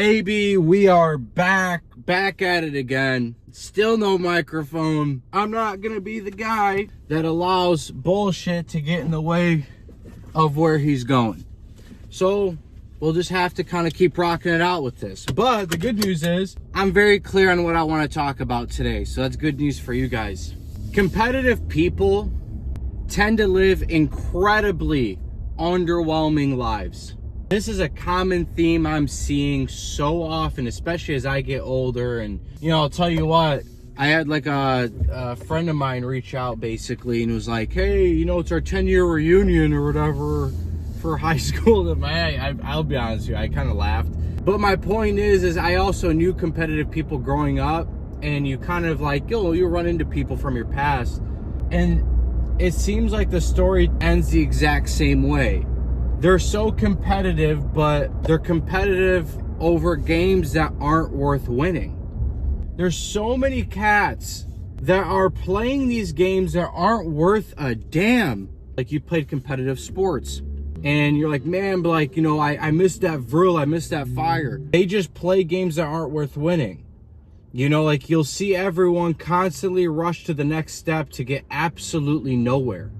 Baby, we are back at it again. Still no microphone. I'm not gonna be the guy that allows bullshit to get in the way of where he's going. So we'll just have to kind of keep rocking it out with this. But the good news is I'm very clear on what I want to talk about today. So that's good news for you guys. Competitive people tend to live incredibly underwhelming lives. This is a common theme I'm seeing so often, especially as I get older. And, I'll tell you what, I had like a friend of mine reach out basically and was like, hey, it's our 10-year reunion or whatever for high school. And I'll be honest with you, I kind of laughed. But my point is I also knew competitive people growing up, and you kind of like, you run into people from your past. And it seems like the story ends the exact same way. They're so competitive, but they're competitive over games that aren't worth winning. There's so many cats that are playing these games that aren't worth a damn. Like, you played competitive sports and you're like, man, but I missed that vril, I missed that fire. They just play games that aren't worth winning. You'll see everyone constantly rush to the next step to get absolutely nowhere.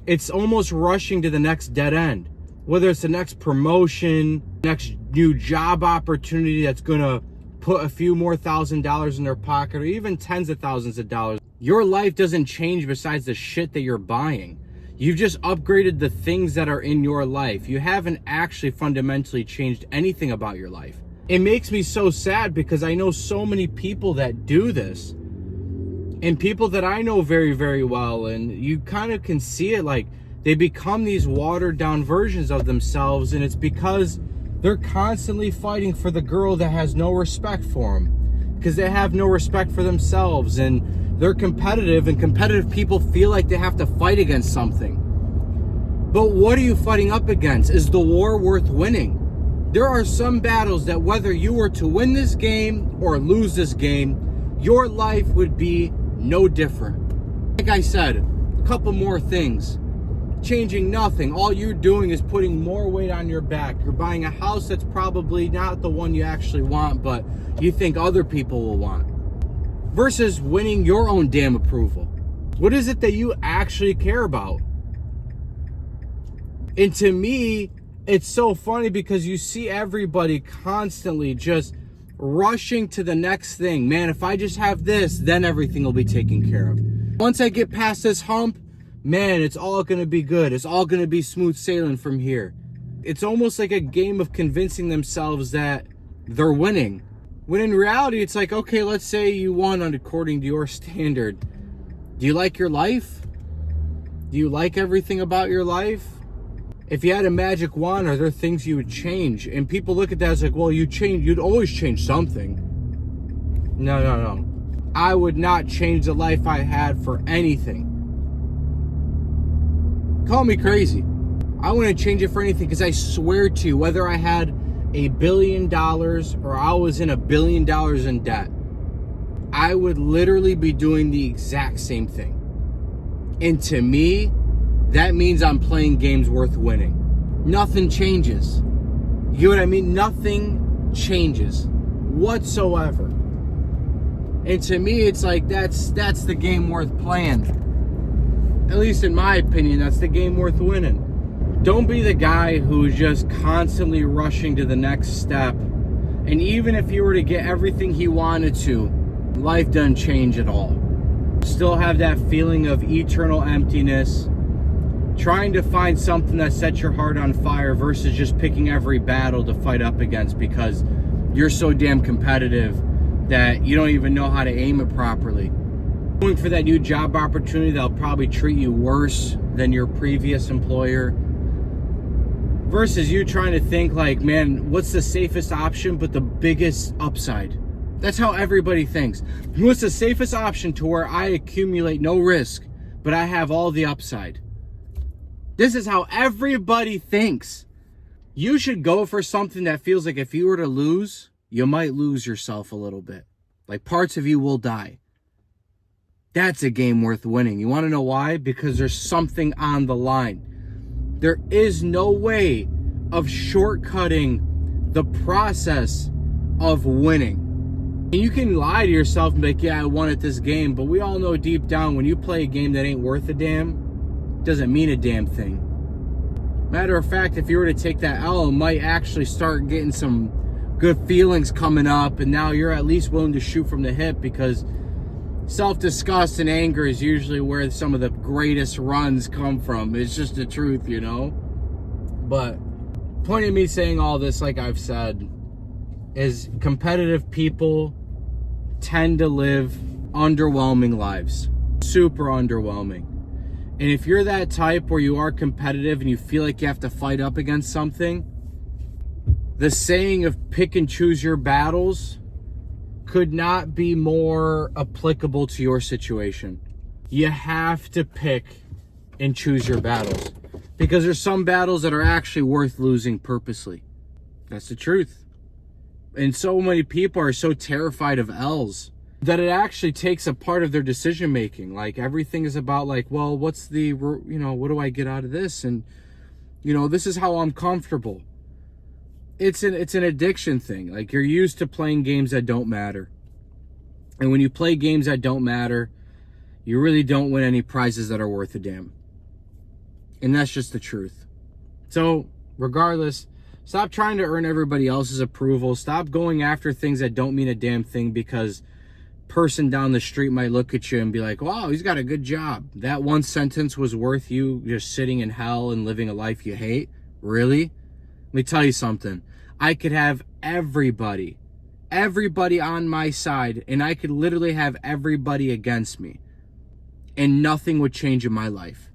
It's almost rushing to the next dead end, whether it's the next promotion, next new job opportunity that's gonna put a few more $1,000s in their pocket, or even tens of thousands of dollars. Your life doesn't change besides the shit that you're buying. You've just upgraded the things that are in your life. You haven't actually fundamentally changed anything about your life. It makes me so sad because I know so many people that do this, and people that I know very, very well, and you kind of can see it, like they become these watered down versions of themselves, and it's because they're constantly fighting for the girl that has no respect for them, because they have no respect for themselves, and they're competitive, and competitive people feel like they have to fight against something. But what are you fighting up against? Is the war worth winning? There are some battles that whether you were to win this game or lose this game, your life would be no different. Like I said, a couple more things. Changing nothing. All you're doing is putting more weight on your back. You're buying a house that's probably not the one you actually want, but you think other people will want. Versus winning your own damn approval. What is it that you actually care about? And to me, it's so funny because you see everybody constantly just rushing to the next thing. Man, if I just have this, then everything will be taken care of. Once I get past this hump, man, it's all going to be good. It's all going to be smooth sailing from here. It's almost like a game of convincing themselves that they're winning. When in reality, it's like, okay, let's say you won according to your standard. Do you like your life? Do you like everything about your life? If you had a magic wand, are there things you would change? And people look at that as like, well, you'd always change something. No. I would not change the life I had for anything. Call me crazy. I wouldn't change it for anything, because I swear to you, whether I had $1 billion or I was in $1 billion in debt, I would literally be doing the exact same thing. And to me, that means I'm playing games worth winning. Nothing changes. You know what I mean? Nothing changes whatsoever. And to me, it's like that's the game worth playing. At least in my opinion, that's the game worth winning. Don't be the guy who's just constantly rushing to the next step. And even if you were to get everything he wanted to, life doesn't change at all. Still have that feeling of eternal emptiness, trying to find something that sets your heart on fire versus just picking every battle to fight up against because you're so damn competitive that you don't even know how to aim it properly. Going for that new job opportunity that'll probably treat you worse than your previous employer, versus you trying to think like, man, what's the safest option but the biggest upside? That's how everybody thinks. What's the safest option to where I accumulate no risk, but I have all the upside? This is how everybody thinks. You should go for something that feels like if you were to lose, you might lose yourself a little bit. Like parts of you will die. That's a game worth winning. You want to know why? Because there's something on the line. There is no way of shortcutting the process of winning. And you can lie to yourself and be like, yeah, I won at this game, but we all know deep down when you play a game that ain't worth a damn, it doesn't mean a damn thing. Matter of fact, if you were to take that L, it might actually start getting some good feelings coming up, and now you're at least willing to shoot from the hip, because self-disgust and anger is usually where some of the greatest runs come from. It's just the truth, you know? But point of me saying all this, like I've said, is competitive people tend to live underwhelming lives. Super underwhelming. And if you're that type where you are competitive and you feel like you have to fight up against something, the saying of pick and choose your battles could not be more applicable to your situation. You have to pick and choose your battles, because there's some battles that are actually worth losing purposely. That's the truth. And so many people are so terrified of L's that it actually takes a part of their decision making. Like everything is about like, well, what's the, what do I get out of this? And, this is how I'm comfortable. It's an addiction thing. Like you're used to playing games that don't matter. And when you play games that don't matter, you really don't win any prizes that are worth a damn. And that's just the truth. So regardless, stop trying to earn everybody else's approval. Stop going after things that don't mean a damn thing because person down the street might look at you and be like, wow, he's got a good job. That one sentence was worth you just sitting in hell and living a life you hate? Really? Let me tell you something. I could have everybody on my side, and I could literally have everybody against me, and nothing would change in my life.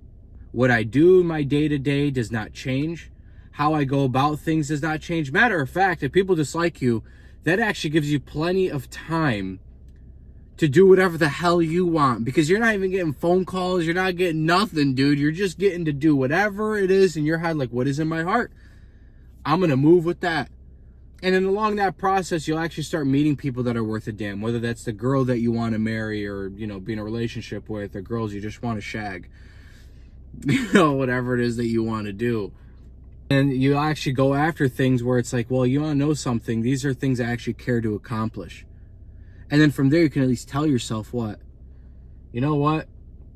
What I do in my day-to-day does not change. How I go about things does not change. Matter of fact, if people dislike you, that actually gives you plenty of time to do whatever the hell you want, because you're not even getting phone calls. You're not getting nothing, dude. You're just getting to do whatever it is in your head. Like, what is in my heart? I'm going to move with that. And then along that process, you'll actually start meeting people that are worth a damn, whether that's the girl that you want to marry or, be in a relationship with, or girls you just want to shag, whatever it is that you want to do. And you actually go after things where it's like, well, you want to know something. These are things I actually care to accomplish. And then from there, you can at least tell yourself what? You know what?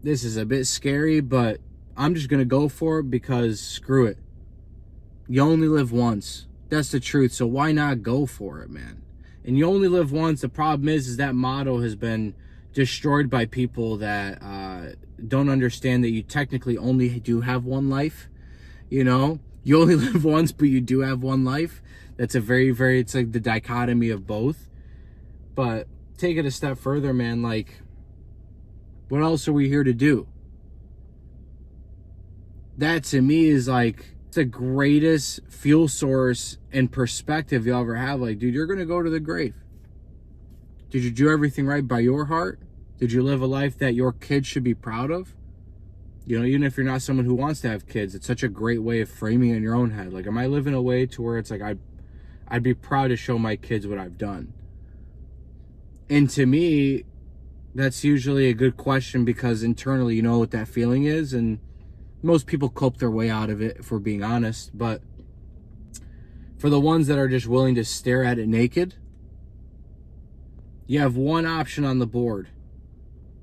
This is a bit scary, but I'm just going to go for it because screw it. You only live once. That's the truth. So why not go for it, man? And you only live once. The problem is that motto has been destroyed by people that don't understand that you technically only do have one life. You only live once, but you do have one life. That's a very, very, it's like the dichotomy of both. But take it a step further, man. Like, what else are we here to do? That to me is like the greatest fuel source and perspective you'll ever have. Like, dude, you're going to go to the grave. Did you do everything right by your heart? Did you live a life that your kids should be proud of? Even if you're not someone who wants to have kids, it's such a great way of framing it in your own head. Like, am I living a way to where it's like, I'd be proud to show my kids what I've done? And to me, that's usually a good question, because internally you know what that feeling is, and most people cope their way out of it, if we're being honest. But for the ones that are just willing to stare at it naked, you have one option on the board,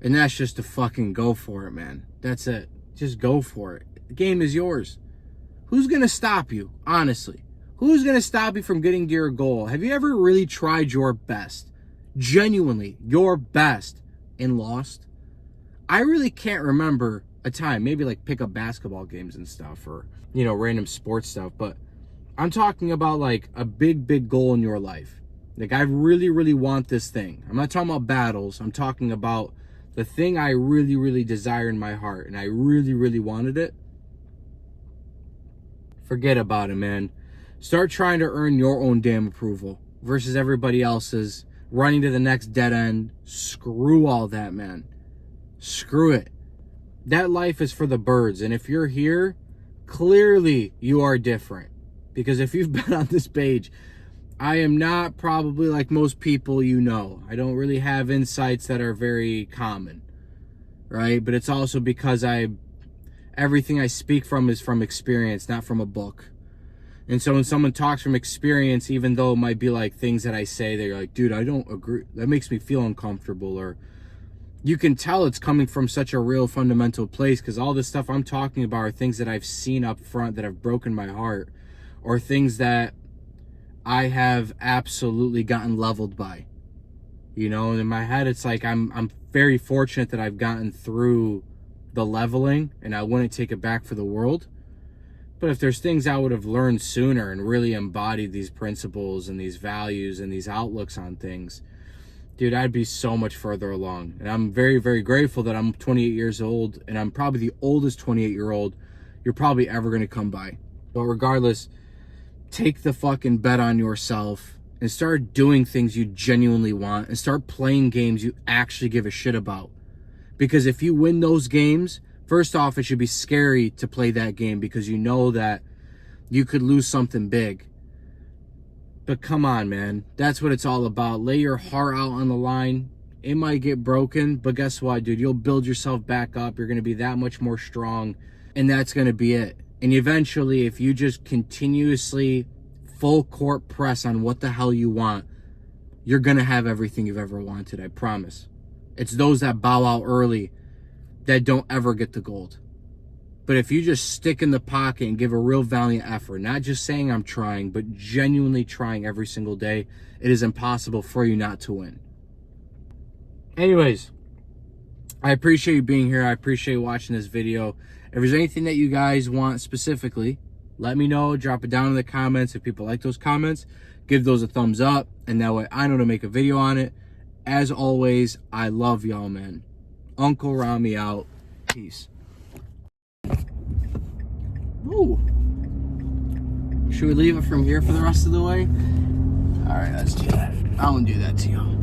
and that's just to fucking go for it, man. That's it. Just go for it. The game is yours. Who's going to stop you, honestly? Who's going to stop you from getting to your goal? Have you ever really tried your best? Genuinely, your best, and lost? I really can't remember a time, maybe like pick up basketball games and stuff, or, random sports stuff, but I'm talking about like a big goal in your life. Like, I really, really want this thing. I'm not talking about battles. I'm talking about the thing I really, really desire in my heart, and I really, really wanted it. Forget about it, man. Start trying to earn your own damn approval versus everybody else's, running to the next dead end. Screw all that, man. Screw it. That life is for the birds. And if you're here, clearly you are different. Because if you've been on this page, I am not probably like most people I don't really have insights that are very common, right? But it's also because everything I speak from is from experience, not from a book. And so when someone talks from experience, even though it might be like things that I say, they're like, dude, I don't agree. That makes me feel uncomfortable. Or you can tell it's coming from such a real fundamental place, because all this stuff I'm talking about are things that I've seen up front that have broken my heart, or things that I have absolutely gotten leveled by. You know, in my head, it's like I'm very fortunate that I've gotten through the leveling, and I wouldn't take it back for the world. But if there's things I would have learned sooner and really embodied these principles and these values and these outlooks on things, dude, I'd be so much further along. And I'm very, very grateful that I'm 28 years old, and I'm probably the oldest 28-year-old you're probably ever going to come by. But regardless, take the fucking bet on yourself and start doing things you genuinely want, and start playing games you actually give a shit about. Because if you win those games, first off, it should be scary to play that game, because you know that you could lose something big. But come on, man. That's what it's all about. Lay your heart out on the line. It might get broken, but guess what, dude? You'll build yourself back up. You're going to be that much more strong, and that's going to be it. And eventually, if you just continuously full court press on what the hell you want, you're going to have everything you've ever wanted, I promise. It's those that bow out early that don't ever get the gold. But if you just stick in the pocket and give a real valiant effort, not just saying I'm trying, but genuinely trying every single day, it is impossible for you not to win. Anyways, I appreciate you being here. I appreciate watching this video. If there's anything that you guys want specifically, let me know. Drop it down in the comments. If people like those comments, give those a thumbs up, and that way I know to make a video on it. As always, I love y'all, man. Uncle Rami out. Peace. Ooh. Should we leave it from here for the rest of the way? All right, let's do that. I won't do that to you.